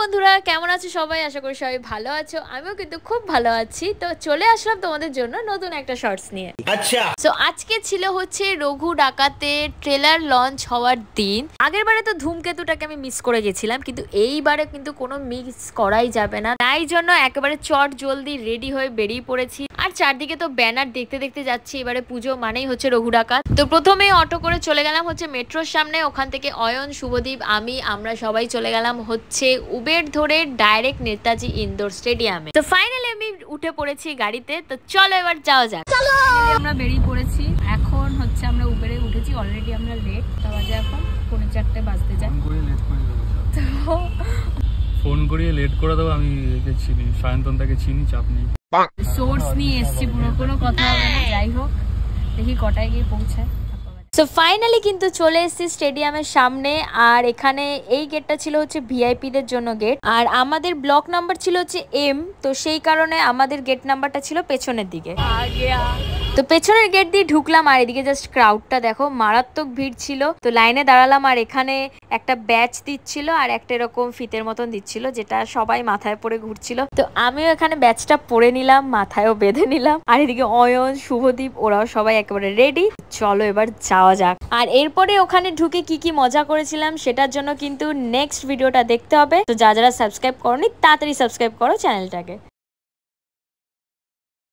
বন্ধুরা কেমন আছো সবাই? আশা করি সবাই ভালো আছো। আমিও কিন্তু খুব ভালো আছি। তো চলে আসলাম তোমাদের জন্য নতুন একটা শর্টস নিয়ে। আচ্ছা, সো আজকে ছিল হচ্ছে রঘু ডাকাতের ট্রেলার লঞ্চ হওয়ার দিন। আগের বারে তো ধূমকেতুটাকে আমি মিস করে গেছিলাম, কিন্তু এইবারে কিন্তু কোনো মিস করাই যাবে না। তাই জন্য একেবারে চট জলদি রেডি হয়ে বেরিয়ে পড়েছি। আর চারদিকে তো ব্যানার দেখতে দেখতে যাচ্ছি। এবারে পুজো মানেই হচ্ছে রঘু ডাকাত। তো প্রথমে অটো করে চলে গেলাম হচ্ছে মেট্রোর সামনে। ওখান থেকে অয়ন, শুভদীপ, আমরা সবাই চলে গেলাম হচ্ছে উবের ধরে ডাইরেক্ট নেতাজি ইনডোর স্টেডিয়ামে। তো ফাইনালি আমি উঠে পড়েছি গাড়িতে। তো চলো এবার যাওয়া যাক। চলো, আমরা বেরিয়ে পড়েছি। এখন হচ্ছে আমরা উবেরে উঠেছি। অলরেডি আমরা লেট। তা বাজে এখন 4:45 বাজতে যায়। ফোন করিয়ে লেট করে দেবো। আমি একে চিনি, সায়ন্তনটাকে চিনি, চাপ নেই। সোর্স নিয়ে এসছি, পুরো কোনো কথা হবে না। যাই হোক, দেখি কটায় গিয়ে পৌঁছায়। সো ফাইনালি কিন্তু চলে এসেছি স্টেডিয়ামের সামনে। আর এখানে এই গেটটা ছিল হচ্ছে ভিআইপিদের জন্য গেট, আর আমাদের ব্লক নাম্বার ছিল হচ্ছে এম। তো সেই কারণে আমাদের গেট নাম্বারটা ছিল পেছনের দিকে। তো পেছনের গেট দিয়ে ঢুকলাম। আর এদিকে জাস্ট ক্রাউডটা দেখো, মারাত্মক ভিড় ছিল। তো লাইনে দাঁড়ালাম, আর এখানে একটা ব্যাচ দিচ্ছিল আর একটা এরকম ফিতের মতন দিচ্ছিল, যেটা সবাই মাথায় পরে ঘুরছিল। তো আমিও এখানে ব্যাচটা পরে নিলাম, মাথায়ও বেঁধে নিলাম। আর এদিকে অয়ন, শুভদীপ ওরাও সবাই একেবারে রেডি। চলো এবার যাওয়া যাক। আর এরপরে ওখানে ঢুকে কি কি মজা করেছিলাম সেটার জন্য কিন্তু নেক্সট ভিডিওটা দেখতে হবে। তো যারা সাবস্ক্রাইব করোনি তাড়াতাড়ি সাবস্ক্রাইব করো চ্যানেলটাকে।